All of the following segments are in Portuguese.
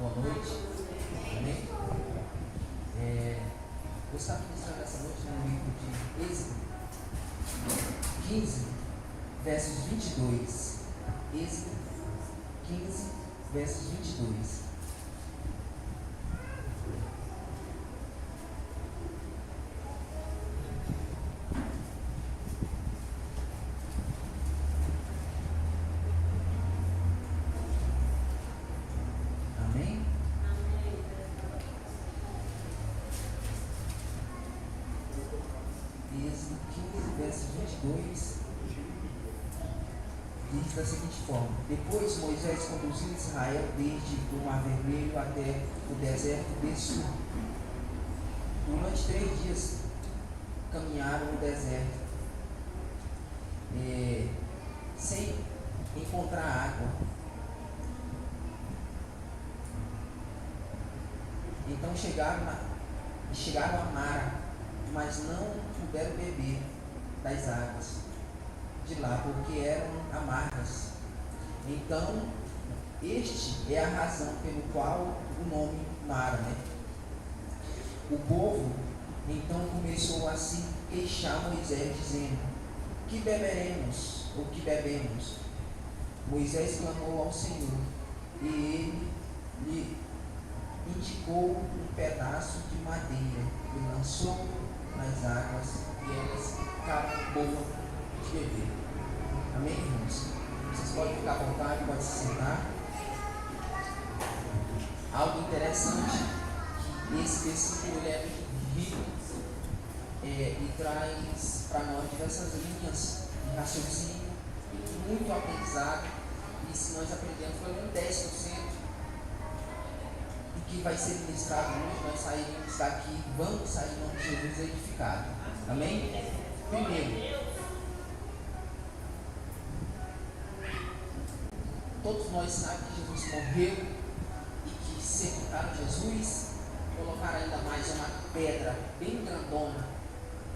Boa noite. Amém? Eu estava ministrando essa noite no livro de Êxodo 15, versos 22. Êxodo 15, versos 22. Diz da seguinte forma: depois Moisés conduziu Israel desde o Mar Vermelho até o deserto de Sul. Durante 3 dias caminharam no deserto, sem encontrar água. Então chegaram a Mara, mas não puderam beber das águas de lá, porque eram amargas. Então, este é a razão pelo qual o nome Mara, O povo então começou a se queixar Moisés, dizendo: que beberemos, ou que bebemos? Moisés clamou ao Senhor, e ele lhe indicou um pedaço de madeira, e lançou nas águas, e elas ficaram boas de beber. Amém, irmãos? Vocês podem ficar à vontade, podem se sentar. Algo interessante, que esse versículo é muito rico e traz para nós diversas linhas de raciocínio, muito aprendizado. E se nós aprendemos pelo menos 10%, e que vai ser ministrado hoje, nós sairemos daqui, vamos sair em nome de Jesus edificado. Amém? Primeiro, todos nós sabemos que Jesus morreu e que sepultaram Jesus, colocaram ainda mais uma pedra bem grandona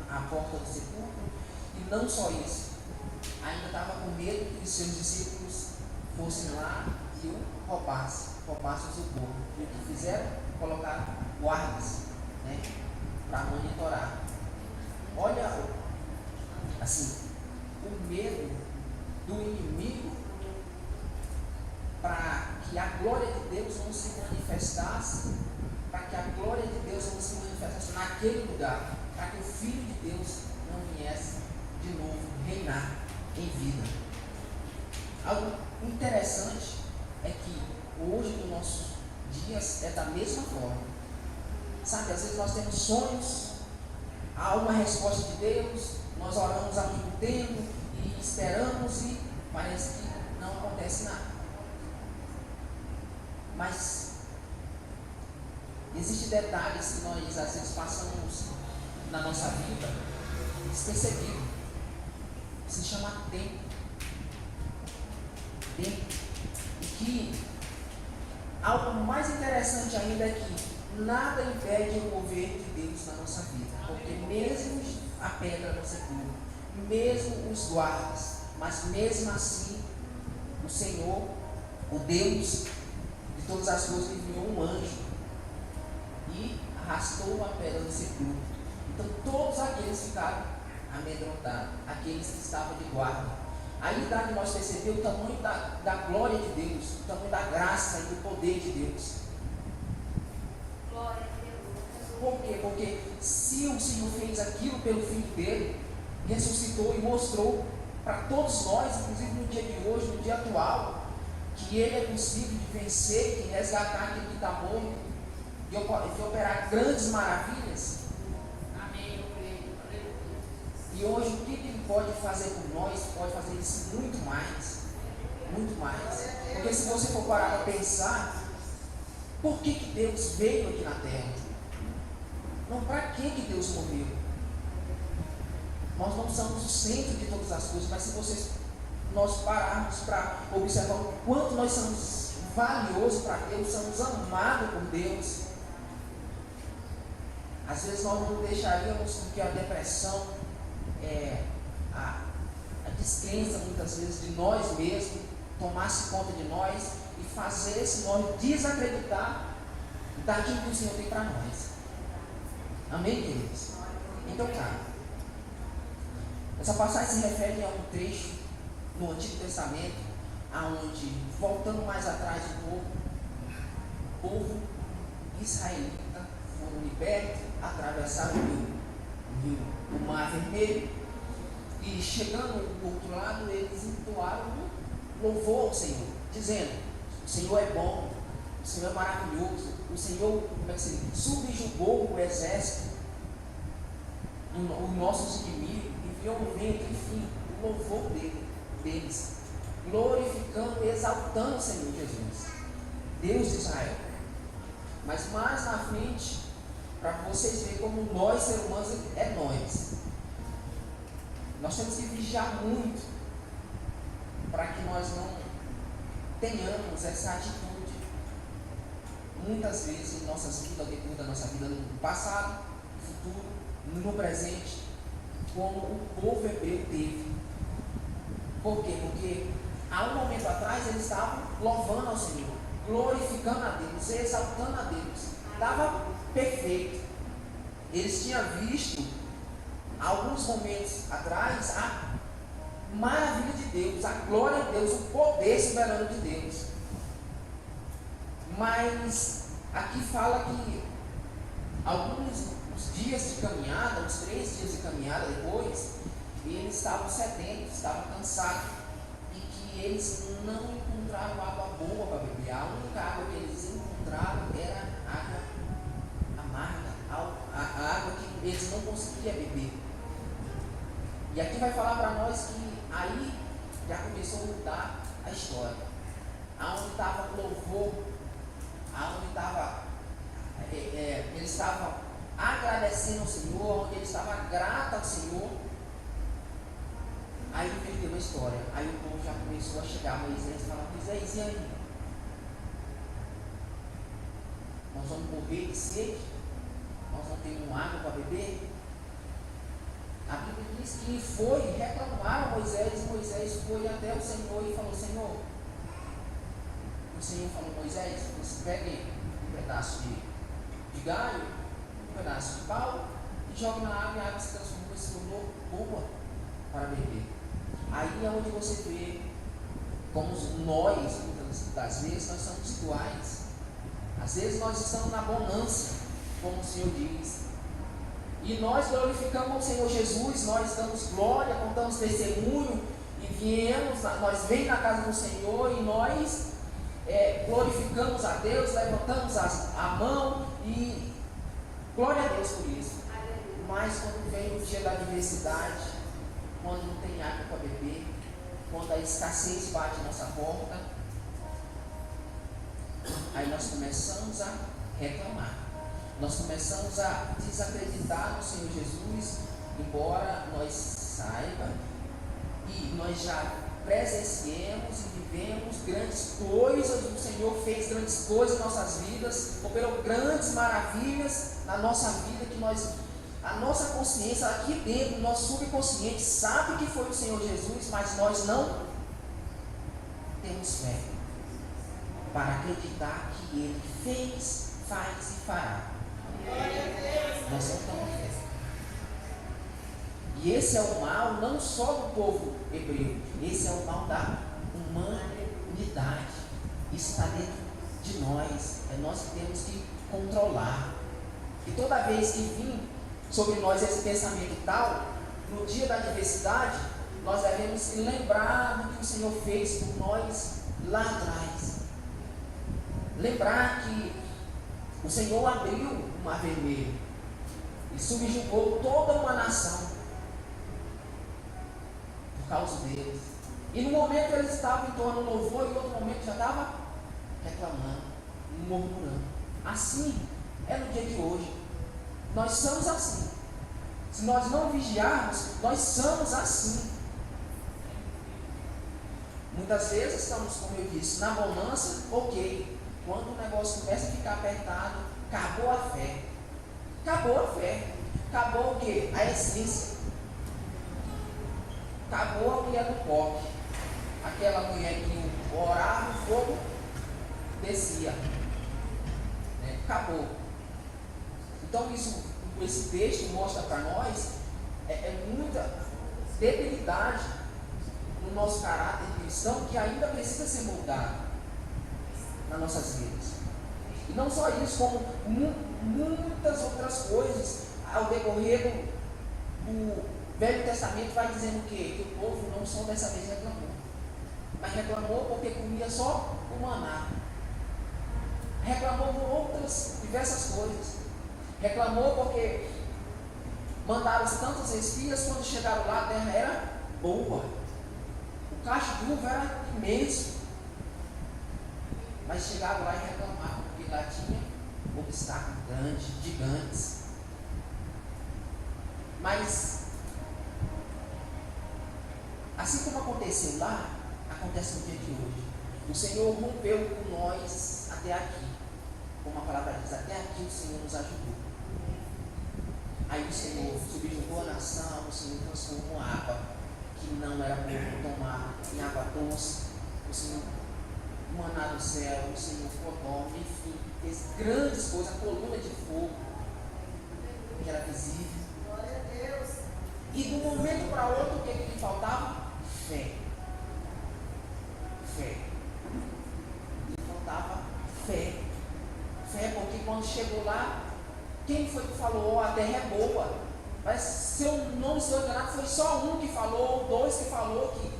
à porta do sepulcro, e não só isso, ainda estava com medo que os seus discípulos fossem lá e o roubassem o sepulcro. E o que fizeram? Colocaram guardas, para monitorar. Olha, assim, o medo do inimigo para que a glória de Deus não se manifestasse, para que a glória de Deus não se manifestasse naquele lugar, para que o Filho de Deus não viesse de novo reinar em vida. Algo interessante é que hoje, nos nossos dias, é da mesma forma. Sabe, às vezes nós temos sonhos, há uma resposta de Deus, nós oramos há muito tempo e esperamos e parece que não acontece nada. Mas existem detalhes que nós às vezes passamos na nossa vida despercebido. Se chama tempo. E que algo mais interessante ainda é que nada impede o mover de Deus na nossa vida. Porque mesmo a pedra do sepulcro, mesmo os guardas, mas mesmo assim o Senhor, o Deus de todas as coisas, enviou um anjo e arrastou a pedra do sepulcro. Então todos aqueles ficaram amedrontados, aqueles que estavam de guarda. Aí dá que nós percebemos o tamanho da glória de Deus, o tamanho da graça e do poder de Deus. Glória a Deus. Por quê? Porque se o Senhor fez aquilo pelo Filho dele, ressuscitou e mostrou para todos nós, inclusive no dia de hoje, no dia atual, que Ele é possível de vencer, de resgatar aquele que está morto, de operar grandes maravilhas. Amém. E hoje o que Ele pode fazer por nós? Pode fazer isso muito mais. Muito mais. Porque se você for parar para pensar, por que Deus veio aqui na terra? Não, para que Deus morreu? Nós não somos o centro de todas as coisas, mas se nós pararmos para observar o quanto nós somos valiosos para Deus, somos amados por Deus, às vezes nós não deixaríamos que a depressão, a descrença muitas vezes de nós mesmos, tomasse conta de nós e fazer nós desacreditar daquilo que o Senhor tem para nós. Amém, queridos? Então, cara, essa passagem se refere a um trecho no Antigo Testamento, aonde, voltando mais atrás um pouco, o povo israelita foram libertos, atravessaram o Mar Vermelho, e chegando do outro lado, eles entoaram um louvor ao Senhor, dizendo: o Senhor é bom, o Senhor é maravilhoso, o Senhor, como é que se diz, subjugou o exército, os nossos inimigos, enviou um vento, enfim, o louvor deles, glorificando e exaltando o Senhor Jesus, Deus de Israel. Mas mais na frente, para vocês verem como nós, seres humanos, é nós temos que vigiar muito para que nós não tenhamos essa atitude muitas vezes em nossas vidas, ao decorrer da nossa vida, no passado, no futuro, no presente, como o povo hebreu teve. Por quê? Porque há um momento atrás eles estavam louvando ao Senhor, glorificando a Deus, exaltando a Deus, estava perfeito. Eles tinham visto alguns momentos atrás a maravilha de Deus, a glória de Deus, o poder soberano de Deus. Mas aqui fala que alguns dias de caminhada, uns 3 dias de caminhada depois, eles estavam sedentos, estavam cansados, e que eles não encontraram água boa para beber. A única água que eles encontraram era água amarga, a água que eles não conseguiam beber. E aqui vai falar para nós que aí já começou a mudar a história. Aonde estava o louvor, aonde estava, eles estavam agradecendo ao Senhor, onde eles estavam gratos ao Senhor, aí inverteu a história. Aí o povo já começou a chegar a Moisés e falar: Moisés, e aí? Nós vamos morrer de sede? Nós não temos água para beber? A Bíblia diz que foi reclamar a Moisés, e Moisés foi até o Senhor e falou: Senhor, o Senhor falou: Moisés, você pegue um pedaço de galho, um pedaço de pau, e joga na água, e a água se transformou e se tornou boa para beber. Aí é onde você vê como nós, muitas das vezes, nós somos iguais. Às vezes nós estamos na bonança, como o Senhor diz, e nós glorificamos ao Senhor Jesus, nós damos glória, contamos testemunho, e nós vemos na casa do Senhor, e nós glorificamos a Deus, levantamos a mão, e glória a Deus por isso. Mas quando vem o dia da adversidade, quando não tem água para beber, quando a escassez bate à nossa porta, aí nós começamos a reclamar. Nós começamos a desacreditar no Senhor Jesus, embora nós saibamos e nós já presenciemos e vivemos grandes coisas, o Senhor fez grandes coisas em nossas vidas, operou grandes maravilhas na nossa vida, que a nossa consciência aqui dentro, o nosso subconsciente sabe que foi o Senhor Jesus, mas nós não temos fé para acreditar que Ele fez, faz e fará. Nós não temos fé. E esse é o mal não só do povo hebreu, esse é o mal da humanidade. Isso está dentro de nós, é nós que temos que controlar. E toda vez que vir sobre nós esse pensamento tal, no dia da adversidade, nós devemos lembrar do que o Senhor fez por nós lá atrás. Lembrar que o Senhor abriu o Mar Vermelho e subjugou toda uma nação por causa deles. E no momento eles estavam entoando louvor, e no outro momento já estava reclamando, murmurando. Assim é no dia de hoje. Nós somos assim. Se nós não vigiarmos, nós somos assim. Muitas vezes estamos, como eu disse, na bonança, ok. Quando o negócio começa a ficar apertado, acabou a fé. Acabou a fé. Acabou o quê? A essência. Acabou a mulher do coque. Aquela mulher que orava, o fogo acabou. Então esse texto mostra para nós muita debilidade no nosso caráter cristão que ainda precisa ser moldado nas nossas vidas. E não só isso, como muitas outras coisas ao decorrer do Velho Testamento vai dizendo que o povo não só dessa vez reclamou, mas reclamou porque comia só o maná, reclamou por outras diversas coisas, reclamou porque mandaram tantos espias, quando chegaram lá a terra era boa, o cacho de uva era imenso, mas chegaram lá e reclamaram porque lá tinha obstáculos grandes, gigantes. Mas assim como aconteceu lá, acontece no dia de hoje. O Senhor rompeu com nós até aqui. Como a palavra diz, até aqui o Senhor nos ajudou. Aí o Senhor subjugou a nação, o Senhor transformou água que não era bom tomar em água doce. O Senhor maná do céu, o Senhor Codom, enfim, fez grandes coisas, a coluna de fogo que era visível. Glória a Deus. E de um momento para outro, o que lhe faltava? Fé. Fé. Lhe faltava fé. Fé, porque quando chegou lá, quem foi que falou? Oh, a terra é boa. Mas se eu não estou enganado, foi só um que falou, ou dois que falou que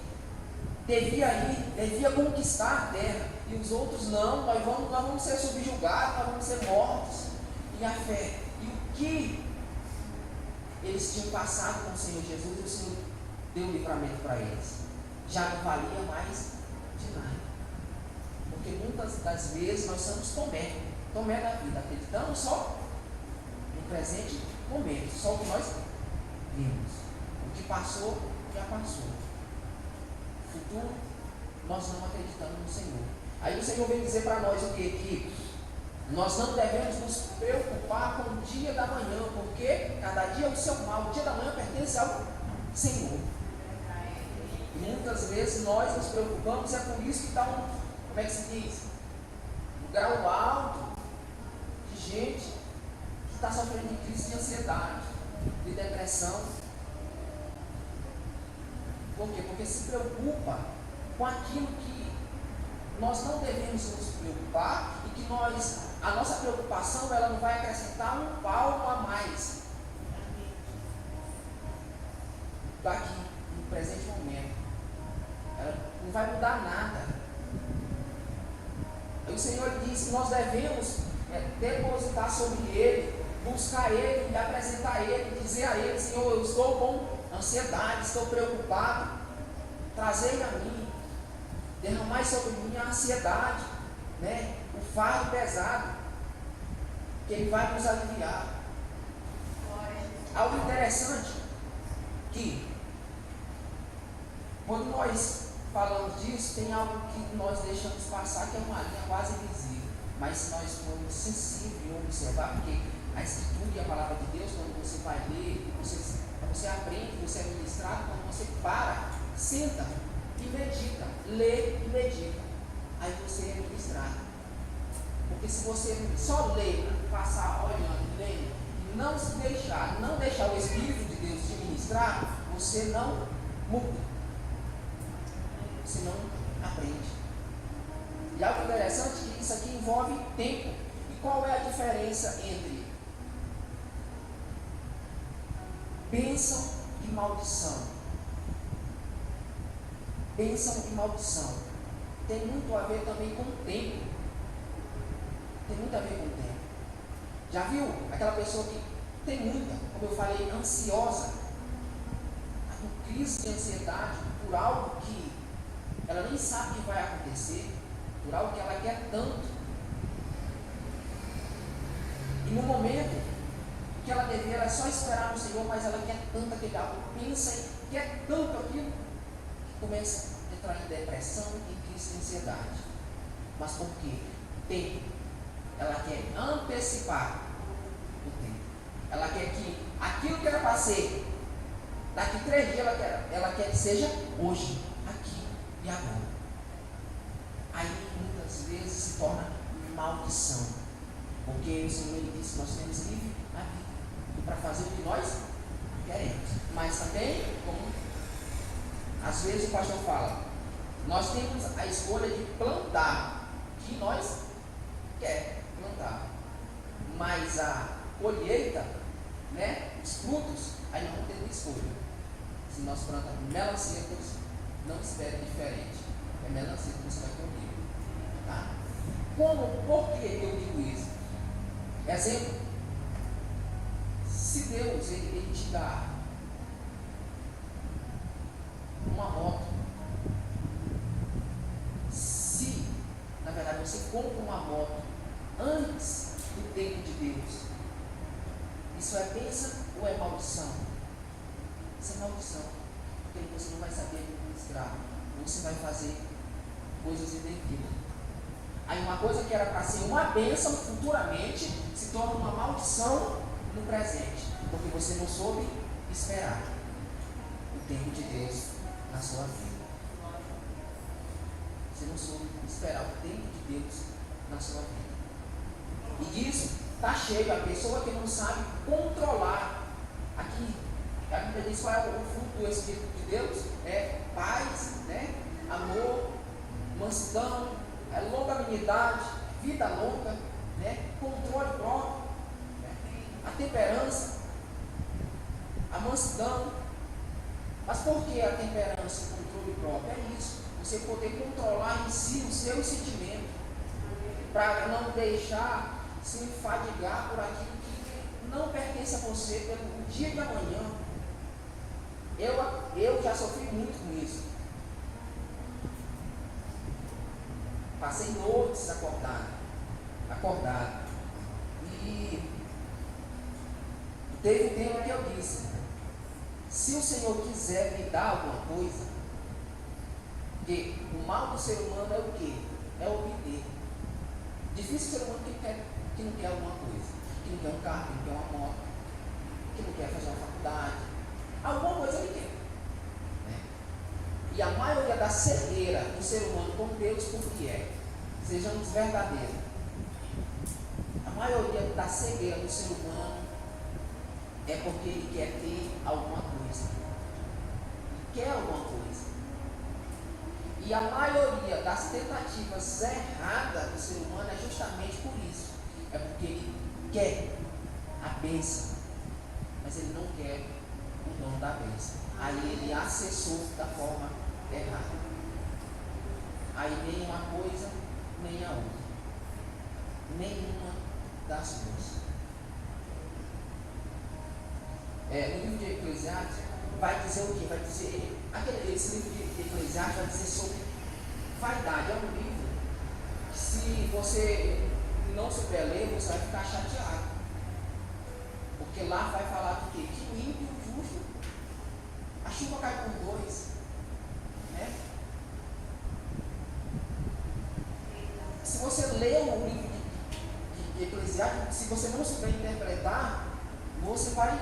devia ir, devia conquistar a terra. E os outros não, nós vamos ser subjugados, nós vamos ser mortos. E a fé. E o que eles tinham passado com o Senhor Jesus, e o Senhor deu um livramento para eles. Já não valia mais de nada. Porque muitas das vezes nós somos Tomé da vida, acreditamos só no presente momento, só o que nós vimos. O que passou, já passou. O futuro, nós não acreditamos no Senhor. Aí o Senhor vem dizer para nós o quê? Que nós não devemos nos preocupar com o dia da manhã, porque cada dia é o seu mal. O dia da manhã pertence ao Senhor. E muitas vezes nós nos preocupamos, é por isso que está como é que se diz? Um grau alto de gente que está sofrendo de crise de ansiedade, de depressão. Por quê? Porque se preocupa com aquilo que nós não devemos nos preocupar e que a nossa preocupação ela não vai acrescentar um palmo a mais daqui no presente momento. Ela não vai mudar nada. Aí o Senhor diz que nós devemos depositar sobre Ele, buscar Ele e apresentar a Ele, dizer a Ele: Senhor, eu estou com ansiedade, estou preocupado, trazei a mim, derramai sobre mim a ansiedade, o fardo pesado, que Ele vai nos aliviar. Algo interessante, que quando nós falamos disso, tem algo que nós deixamos passar, que é uma linha quase invisível, mas se nós formos sensíveis e observar, porque a Escritura e a Palavra de Deus, quando você vai ler, você aprende, você é ministrado, quando você para, senta e medita, lê e medita, aí você é ministrado. Porque se você só lê, passar olhando, lendo, e não deixar o Espírito de Deus te ministrar, você não muda, você não aprende. E algo interessante é que isso aqui envolve tempo. E qual é a diferença entre bênção e maldição? Bênção e maldição tem muito a ver também com o tempo. Tem muito a ver com o tempo. Já viu aquela pessoa que tem muita, como eu falei, ansiosa, com crise de ansiedade por algo que ela nem sabe que vai acontecer, por algo que ela quer tanto. E no momento que ela deveria só esperar no Senhor, mas ela quer tanto aquele algo, pensa e quer tanto aquilo, que começa a entrar em depressão e crise de ansiedade. Mas por quê? Tempo. Ela quer antecipar o tempo. Ela quer que aquilo que era para ser daqui 3 dias, ela quer que seja hoje, aqui e agora. Aí muitas vezes se torna maldição. Porque o Senhor ele disse que nós temos livre arbítrio para fazer o que nós queremos. Mas também, como às vezes o pastor fala, nós temos a escolha de plantar o que nós queremos plantar. Mas a colheita, né, os frutos, aí nós não temos escolha. Se nós plantamos melanceiras, não espere diferente. É melancia que você vai colher. Tá? Por que eu digo isso? Exemplo, se Deus ele te dá uma moto, se na verdade você compra uma moto antes do tempo de Deus, isso é bênção ou é maldição? Isso é maldição, porque você não vai saber administrar, você vai fazer coisas indevidas. Aí uma coisa que era para ser uma bênção futuramente se torna uma maldição no presente, porque você não soube esperar o tempo de Deus na sua vida. Você não soube esperar o tempo de Deus na sua vida. E disso está cheio a pessoa que não sabe controlar. Aqui a Bíblia diz qual é o fruto do Espírito de Deus: é paz, né? Amor, mansidão, longanimidade, vida longa, né? Controle próprio, né? A temperança, a mansidão. Mas por que a temperança e o controle próprio? É isso, você poder controlar em si os seus sentimentos, para não deixar se enfadigar por aquilo que não pertence a você pelo dia de amanhã. Eu já sofri muito com isso. Passei noites acordado. E teve um tempo que eu disse: se o Senhor quiser me dar alguma coisa, porque o mal do ser humano é o quê? É obter. Difícil o ser humano que não quer alguma coisa, que não quer um carro, que não quer uma moto, que não quer fazer uma faculdade. Alguma coisa ele quer. Né? E a maioria da cegueira do ser humano com Deus, por que é? Sejamos verdadeiros. A maioria da cegueira do ser humano é porque ele quer ter alguma coisa. Ele quer alguma coisa. E a maioria das tentativas erradas do ser humano é justamente por isso. É porque ele quer a bênção, mas ele não quer o dono da bênção. Aí ele acessou da forma errada. Aí nem uma coisa, nem a outra. Nenhuma das duas. No livro de Eclesiastes vai dizer o quê? Vai dizer, esse livro de Eclesiastes vai dizer sobre vaidade. É um livro que, se você não souber ler, você vai ficar chateado. Porque lá vai falar do quê? Que o ímpio e o justo, a chuva cai por dois. Né? Se você ler o livro de Eclesiastes, se você não souber interpretar, você vai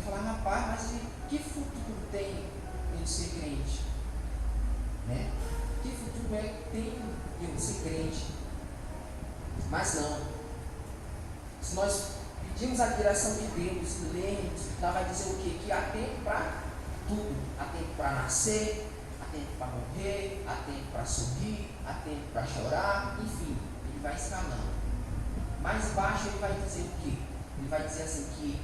falar: rapaz, mas que futuro tem em ser crente? Né? Que futuro tem em ser crente? Mas não. Se nós pedimos a direção de Deus, lemos, lá vai dizer o quê? Que há tempo para tudo. Há tempo para nascer, há tempo para morrer, há tempo para sorrir, há tempo para chorar, enfim, ele vai escalando. Mais baixo ele vai dizer o quê? Ele vai dizer assim que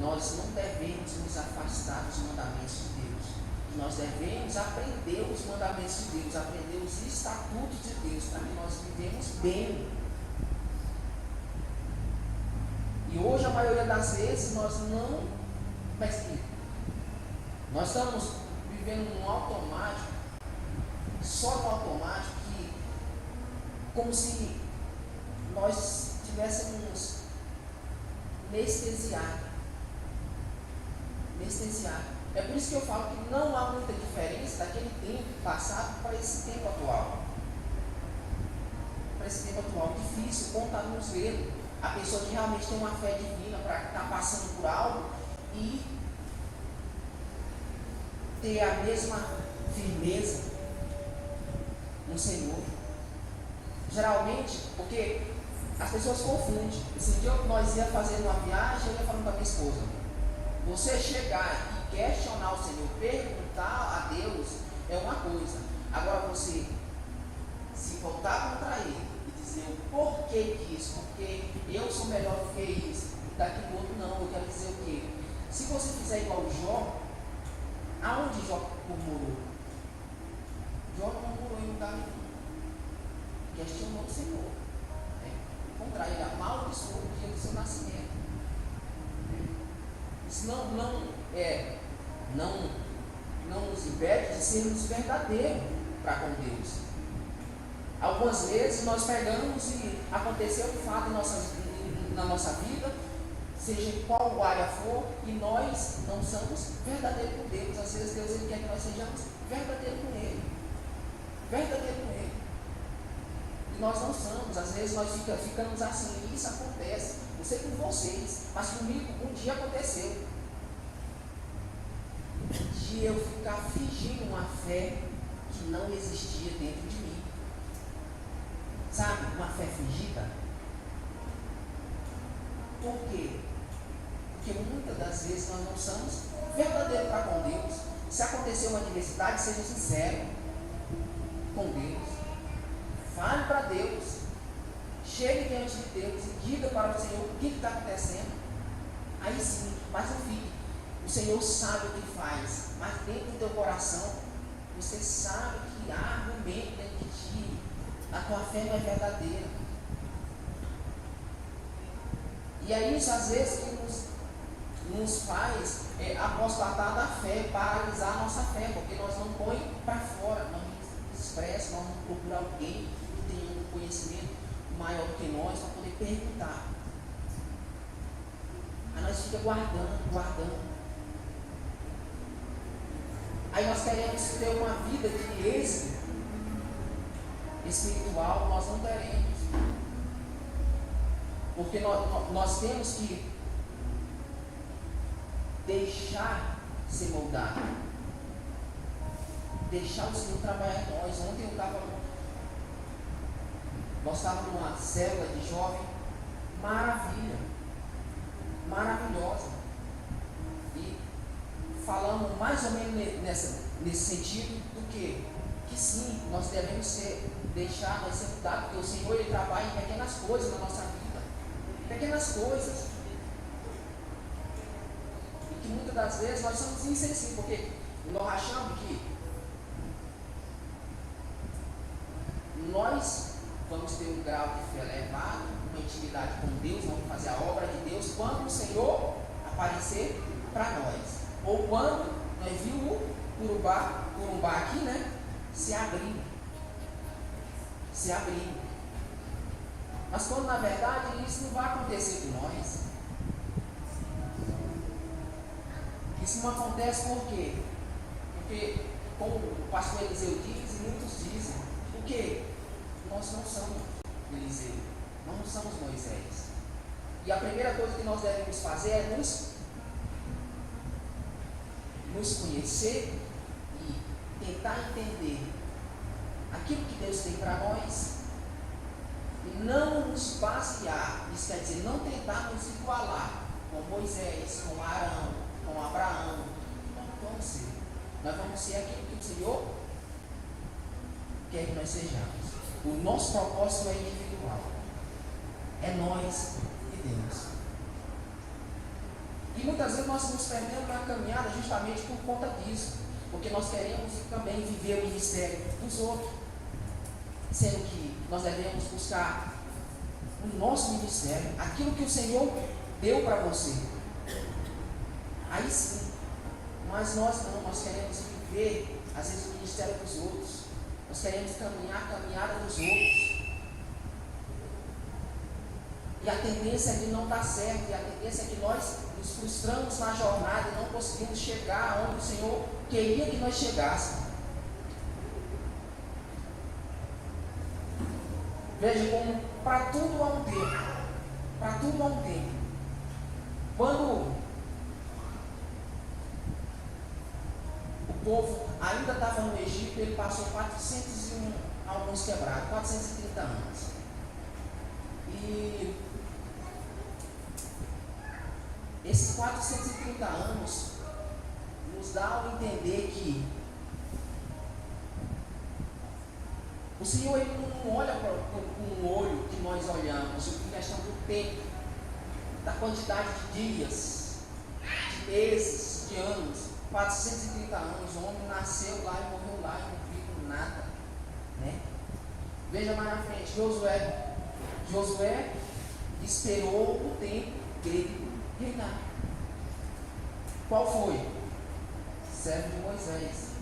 nós não devemos nos afastar dos mandamentos de Deus. Nós devemos aprender os mandamentos de Deus, aprender os estatutos de Deus, para que nós vivemos bem. E hoje, a maioria das vezes, nós não percebemos. Nós estamos vivendo num automático, só no automático, que como se nós tivéssemos anestesiado. É por isso que eu falo que não há muita diferença daquele tempo passado para esse tempo atual. Para esse tempo atual, difícil contar nos dedos. A pessoa que realmente tem uma fé divina para estar passando por algo e ter a mesma firmeza no Senhor. Geralmente, porque as pessoas confundem. Esse dia nós ia fazendo uma viagem, eu ia falando com a minha esposa. Você chegar e questionar o Senhor, perguntar a Deus, é uma coisa. Agora você se voltar contra Ele e dizer o porquê disso, porque eu sou melhor do que isso, daqui do outro não, eu quero dizer o quê? Se você fizer igual o Jó, aonde Jó murmurou? Jó não murmurou em lugar nenhum. Questionou o Senhor. Contra ele, amaldiçoou o dia do seu nascimento. Isso não nos impede de sermos verdadeiros para com Deus. Algumas vezes nós pegamos e aconteceu um fato na nossa vida, seja em qual área for, e nós não somos verdadeiros com Deus. Às vezes Deus ele quer que nós sejamos verdadeiros com Ele. Verdadeiros com Ele. E nós não somos. Às vezes nós ficamos assim, e isso acontece. Não sei com vocês, mas comigo um dia aconteceu. De eu ficar fingindo uma fé que não existia dentro de mim. Sabe, uma fé fingida? Por quê? Porque muitas das vezes nós não somos verdadeiros para com Deus. Se acontecer uma adversidade, seja sincero com Deus. Fale para Deus. Chegue diante de Deus e diga para o Senhor o que está acontecendo. Aí sim, mas não fique. O Senhor sabe o que faz, mas dentro do teu coração, você sabe que há argumento dentro de ti. A tua fé não é verdadeira. E é isso às vezes que nos faz apostatar da fé, paralisar a nossa fé, porque nós não põe para fora, nós não expressa, nós não procuramos alguém que tenha um conhecimento maior do que nós para poder perguntar. Aí nós ficamos guardando. Aí nós queremos ter uma vida de êxito espiritual, nós não teremos. Porque nós temos que deixar ser moldado. Deixar o Senhor trabalhar em nós. Ontem nós estávamos numa célula de jovem maravilhosa. E falamos mais ou menos nesse sentido do que sim, nós devemos ser mudados, porque o Senhor ele trabalha em pequenas coisas na nossa vida. Pequenas coisas. E que muitas das vezes nós somos insensíveis, porque nós achamos que nós vamos ter um grau de fé elevado, uma intimidade com Deus, vamos fazer a obra de Deus quando o Senhor aparecer para nós. Ou quando nós vimos o Curumbá aqui, né? Se abrindo. Mas quando na verdade isso não vai acontecer com nós. Isso não acontece por quê? Porque, como o pastor Eliseu diz, e muitos dizem, porque nós não somos Eliseu, nós não somos Moisés. E a primeira coisa que nós devemos fazer é nos conhecer e tentar entender aquilo que Deus tem para nós e não nos basear, isso quer dizer, não tentar nos igualar com Moisés, com Arão, com Abraão. Não vamos ser. Nós vamos ser aquilo que o Senhor quer que nós sejamos. O nosso propósito é individual. É nós e Deus. E muitas vezes nós nos perdemos na caminhada justamente por conta disso. Porque nós queremos também viver o ministério dos outros. Sendo que nós devemos buscar o nosso ministério, aquilo que o Senhor deu para você. Aí sim. Mas nós não, nós queremos viver, às vezes, o ministério dos outros. Nós queremos caminhar a caminhada dos outros. E a tendência é de não dar certo, e a tendência é que nós nos frustramos na jornada e não conseguimos chegar onde o Senhor queria que nós chegássemos. Veja como para tudo há um tempo. Para tudo há um tempo. Quando o povo ainda estava no Egito, ele passou 401 mãos quebradas, 430 anos. E esses 430 anos nos dá a entender que o Senhor ele não olha com um olho que nós olhamos, em questão do tempo, da quantidade de dias, de meses, de anos. 430 anos, o homem nasceu lá e morreu lá e não viu nada, né? Veja mais na frente, Josué esperou o tempo dele reinar. Qual foi? Servo de Moisés.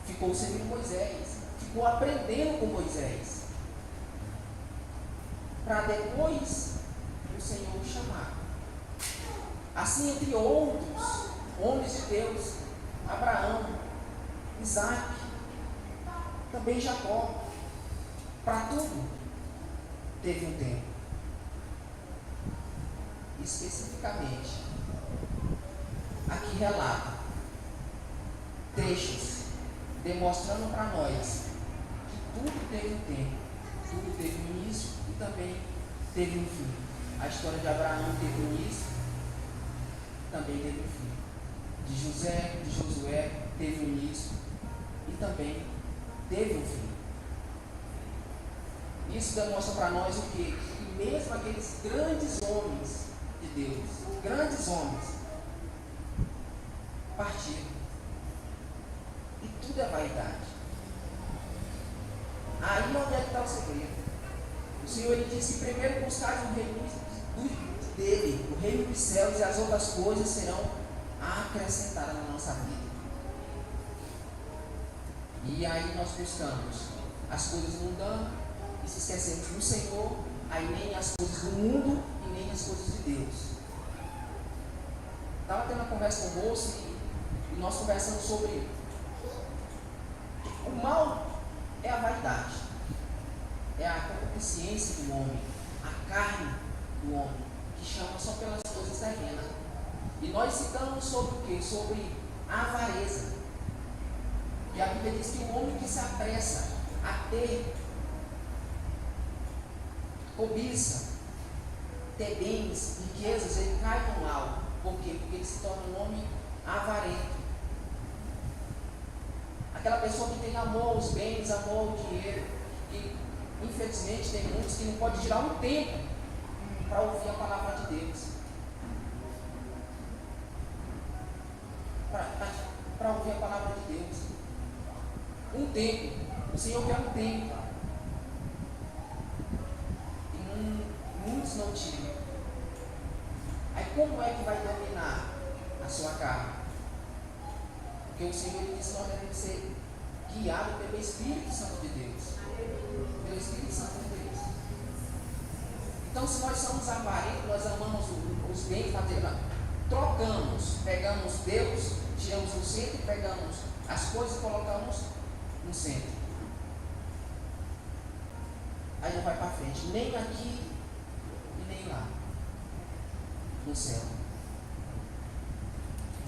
Ficou servindo Moisés, ficou aprendendo com Moisés, para depois o Senhor o chamar. Assim, entre outros homens de Deus, Abraão, Isaac, também Jacó, para tudo teve um tempo. Especificamente, aqui relata trechos demonstrando para nós que tudo teve um tempo, tudo teve um início e também teve um fim. A história de Abraão teve um início, também teve um fim. De Josué teve um início e também teve um fim. Isso demonstra para nós o quê? Que mesmo aqueles grandes homens de Deus, grandes homens, partiram. E tudo é vaidade. Aí onde é que está o segredo? O Senhor ele disse que primeiro buscar o reino dele, o reino dos céus, e as outras coisas serão acrescentadas na nossa vida. E aí nós buscamos as coisas mundanas e se esquecemos do Senhor, aí nem as coisas do mundo e nem as coisas de Deus. Estava tendo uma conversa com o moço e nós conversamos sobre o mal é a vaidade, é a concupiscência do homem, a carne do homem, que chama só pelas coisas terrenas. E nós citamos sobre o quê? Sobre a avareza. E a Bíblia diz que o homem que se apressa a ter cobiça, ter bens, riquezas, ele cai no mal. Por quê? Porque ele se torna um homem avarento. Aquela pessoa que tem amor aos bens, amor ao dinheiro, e infelizmente tem muitos que não podem tirar um tempo para ouvir a palavra de Deus, para ouvir a palavra de Deus. Um tempo, o Senhor quer um tempo, e muitos não tiram. Aí como é que vai dominar a sua carne? Porque o Senhor disse que nós devemos ser guiados pelo Espírito Santo de Deus. Pelo Espírito Santo de Deus. Então, se nós somos avarentos, nós amamos os bens materiais, trocamos, pegamos Deus, tiramos do centro e pegamos as coisas e colocamos no centro. Aí não vai para frente, nem aqui e nem lá, no céu.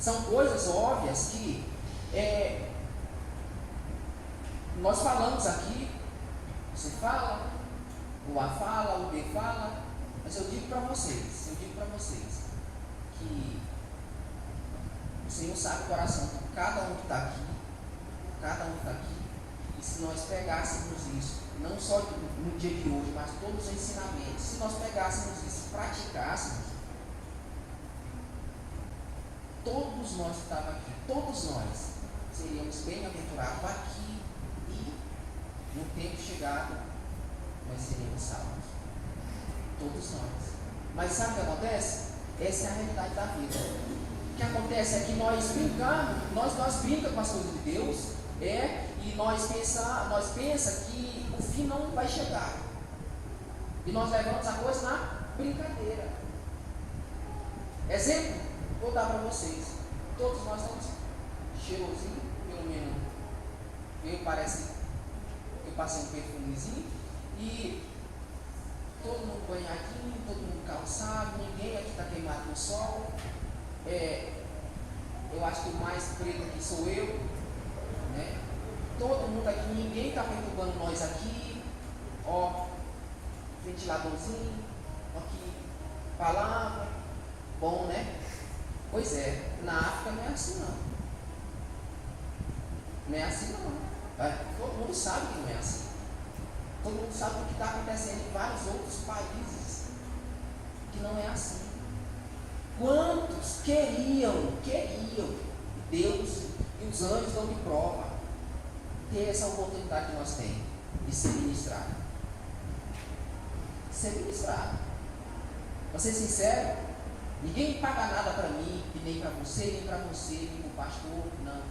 São coisas óbvias que nós falamos aqui, você fala, o A fala, o B fala, mas eu digo para vocês que o Senhor sabe o coração de cada um que está aqui, e se nós pegássemos isso, não só no dia de hoje, mas todos os ensinamentos, se nós pegássemos isso e praticássemos, todos nós que estávamos aqui, todos nós seríamos bem-aventurados aqui e no tempo chegado nós seríamos salvos. Todos nós. Mas sabe o que acontece? Essa é a realidade da vida. O que acontece é que nós brincamos, nós brincamos com as coisas de Deus, e nós pensa que o fim não vai chegar. E nós levamos a coisa na brincadeira. Exemplo, vou dar para vocês. Todos nós estamos cheirosinho, pelo menos eu parece que eu passei um perfumezinho, e todo mundo banhadinho, todo mundo calçado, ninguém aqui está queimado no sol. Eu acho que o mais preto aqui sou eu, né? Todo mundo aqui, ninguém está perturbando nós aqui. Ó, ventiladorzinho, aqui, palavra, bom, né? Pois é, na África não é assim não. Não é assim não. Todo mundo sabe que não é assim. Todo mundo sabe o que está acontecendo em vários outros países, que não é assim. Quantos queriam, Deus e os anjos dão de prova, ter essa oportunidade que nós temos de ser ministrado. Ser ministrado. Para ser sincero, ninguém paga nada para mim, e nem para você, nem para o pastor, não.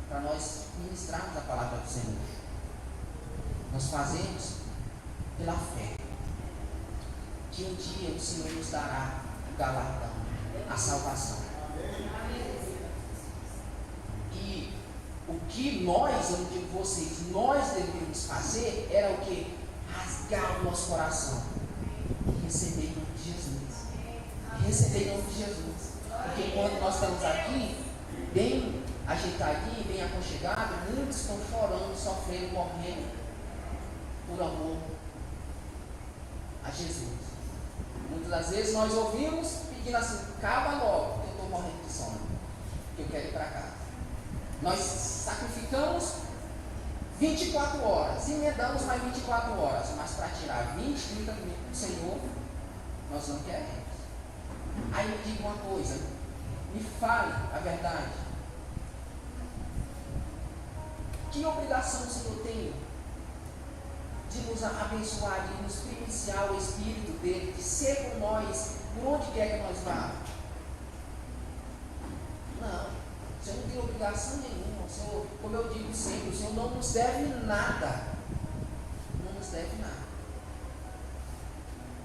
Para nós ministrarmos a palavra do Senhor. Nós fazemos pela fé. Que um dia o Senhor nos dará o galardão, a salvação. E o que nós, eu digo vocês, nós deveríamos fazer era o que? Rasgar o nosso coração e receber em nome de Jesus. Receber em nome de Jesus. Porque quando nós estamos aqui, bem ajeitadinho, bem aconchegado, muitos estão chorando, sofrendo, morrendo por amor a Jesus. Muitas das vezes nós ouvimos pedindo assim: acaba logo, porque eu estou morrendo de sono, que eu quero ir para casa. Nós sacrificamos 24 horas, emendamos mais 24 horas, mas para tirar 20, 30 minutos do Senhor, nós não queremos. Aí me diga uma coisa, me fale a verdade. Que obrigação o Senhor tem de nos abençoar, de nos primiciar o Espírito dele, de ser com nós, por onde quer que nós vá? Não, o Senhor não tem obrigação nenhuma. O Senhor, como eu digo sempre, o Senhor não nos deve nada. Não nos deve nada.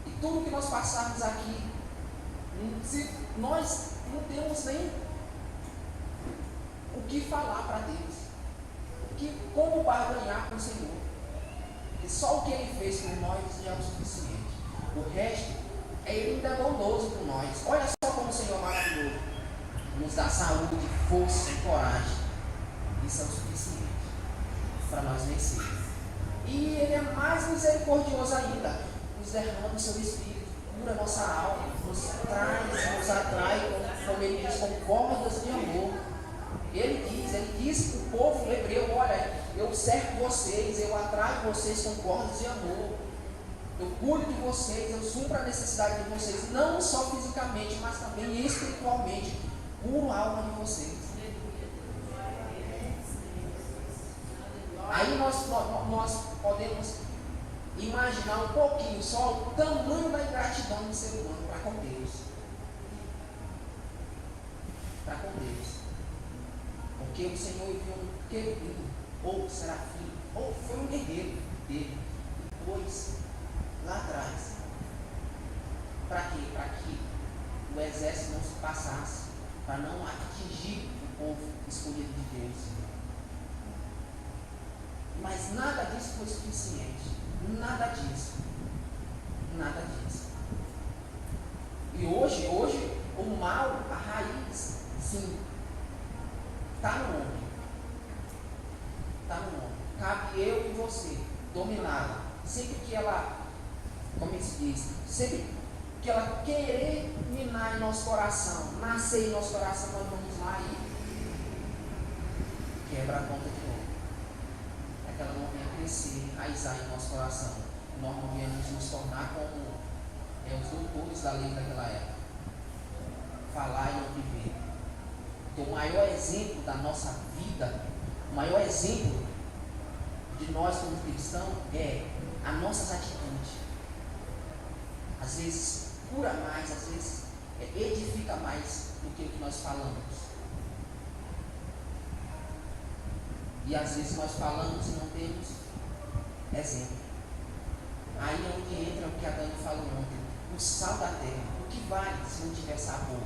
E tudo que nós passarmos aqui, se nós não temos nem o que falar para Deus, como barganhar com o Senhor. E só o que Ele fez por nós já é o suficiente. O resto, Ele ainda é bondoso por nós. Olha só como o Senhor é maravilhoso. Nos dá saúde, força e coragem. Isso é o suficiente para nós vencermos. E Ele é mais misericordioso ainda. Nos derrama o seu Espírito, cura nossa alma, nos atrai, como Ele diz, com cordas de amor. Ele diz para o povo hebreu: olha, eu cerco vocês, eu atraio vocês com cordas de amor, eu cuido de vocês, eu supro a necessidade de vocês, não só fisicamente, mas também espiritualmente, curo a alma de vocês. Aí nós podemos imaginar um pouquinho só o tamanho da ingratidão do ser humano para com Deus. Para com Deus. Porque o Senhor enviou um querubim, ou serafim, ou foi um guerreiro dele. Depois, lá atrás. Para quê? Para que o exército não se passasse, para não atingir o povo escolhido de Deus. Mas nada disso foi suficiente. Nada disso. Nada disso. E hoje, o mal, a raiz, sim, está no homem. Está no homem. Cabe eu e você dominá-la. Sempre que ela, como se diz, sempre que ela querer minar em nosso coração, nascer em nosso coração, nós vamos lá e quebra a conta de novo. É que ela não venha crescer, enraizar em nosso coração. Nós não venhamos nos tornar como os doutores da lei daquela época. Falar e não viver. Então, o maior exemplo da nossa vida, o maior exemplo de nós como cristãos é as nossas atitudes. Às vezes cura mais, às vezes edifica mais do que o que nós falamos. E às vezes nós falamos e não temos exemplo. Aí é onde entra o que a Dani falou ontem, o sal da terra. O que vale se não tiver sabor?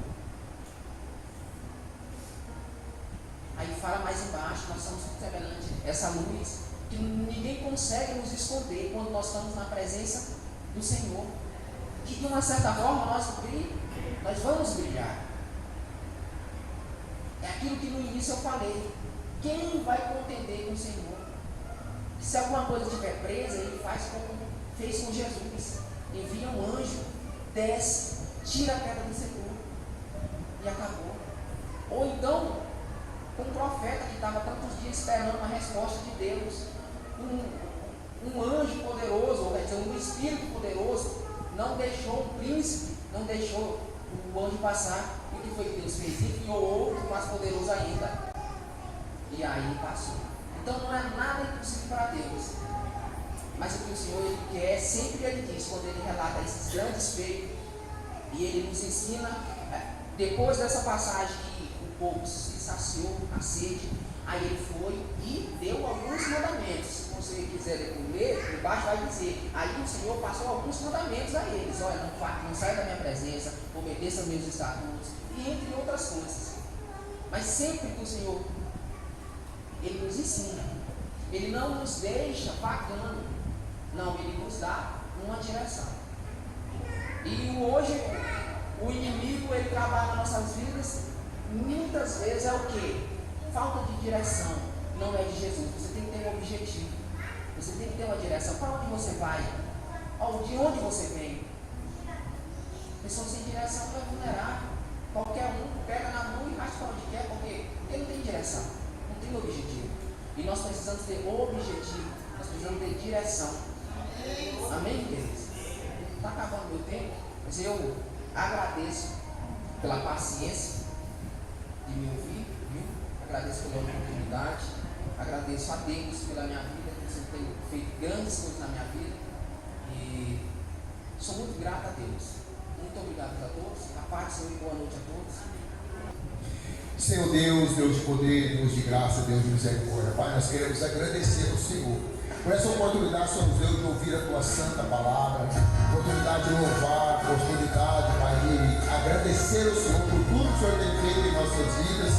Aí fala mais embaixo, nós somos semelhantes essa luz que ninguém consegue nos esconder quando nós estamos na presença do Senhor. Que de uma certa forma nós vamos brilhar. É aquilo que no início eu falei. Quem vai contender com o Senhor? Se alguma coisa estiver presa, ele faz como fez com Jesus. Envia um anjo, desce, tira a pedra do sepulcro e acabou. Ou então, um profeta que estava tantos dias esperando uma resposta de Deus, um anjo poderoso, ou quer dizer, um espírito poderoso, não deixou um príncipe, não deixou o anjo passar. E o que foi que Deus fez? Enviou outro mais poderoso ainda. E aí passou. Então não é nada impossível para Deus. Mas o que o Senhor ele quer, sempre ele diz, quando ele relata esses grandes feitos, e ele nos ensina, depois dessa passagem que o povo se saciou a sede, aí ele foi e deu alguns mandamentos. Se você quiser ler, embaixo vai dizer, aí o Senhor passou alguns mandamentos a eles. Olha, não saia da minha presença, obedeça aos meus estatutos, e entre outras coisas. Mas sempre que o Senhor, ele nos ensina, ele não nos deixa vagando, não, ele nos dá uma direção. E hoje, o inimigo, ele trabalha nas nossas vidas, muitas vezes é o quê? Falta de direção, não é de Jesus. Você tem que ter um objetivo, você tem que ter uma direção. Para onde você vai? De onde você vem? Pessoa sem direção vai vulnerar. Qualquer um pega na mão e raspa para onde quer, porque ele não tem direção, não tem objetivo. E nós precisamos ter objetivo, nós precisamos ter direção. Amém, queridos? Está acabando meu tempo, mas eu agradeço pela paciência de me ouvir, viu? Agradeço pela oportunidade, agradeço a Deus pela minha vida, que você tem feito grandes coisas na minha vida, e sou muito grato a Deus. Muito obrigado a todos, a paz do Senhor e boa noite a todos. Senhor Deus, Deus de poder, Deus de graça, Deus de misericórdia, Pai, nós queremos agradecer ao Senhor por essa oportunidade, Senhor Deus, de ouvir a Tua santa palavra, oportunidade de louvar, oportunidade, Pai, de agradecer ao Senhor por tudo que o Senhor tem feito em nossas vidas,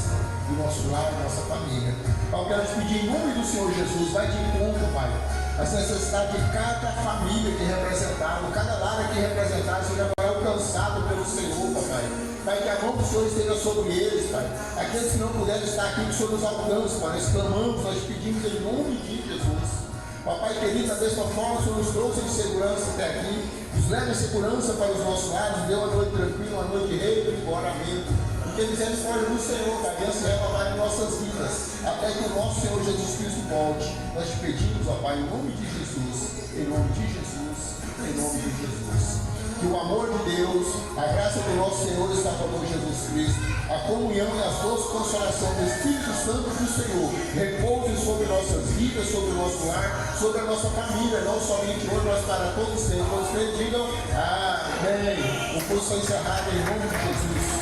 no nosso lar, na nossa família. Pai, eu quero te pedir em nome do Senhor Jesus, vai de encontro, Pai, as necessidades de cada família aqui representada, cada lar aqui representado, seja alcançado pelo Senhor, Pai. Pai, que a mão do Senhor esteja sobre eles, Pai. Aqueles que não puderem estar aqui, que o Senhor nos alcance, Pai. Nós clamamos, nós pedimos em nome de Jesus. Papai querido, da mesma forma, o Senhor nos trouxe em segurança até aqui, nos leva em segurança para os nossos lares, deu uma noite tranquila, uma noite de rei e livramento. Porque misericórdia do Senhor, Pai, Deus leva, Pai, em nossas vidas, até que o nosso Senhor Jesus Cristo volte. Nós te pedimos, ó Pai, em nome de Jesus, em nome de Jesus, em nome de Jesus. Que o amor de Deus, a graça do nosso Senhor e Salvador Jesus Cristo, a comunhão e a doce consolação do Espírito Santo do Senhor repouse sobre nossas vidas, sobre o nosso lar, sobre a nossa família, não somente hoje, mas para todos sempre. Todos digam amém. O curso foi encerrado em nome de Jesus.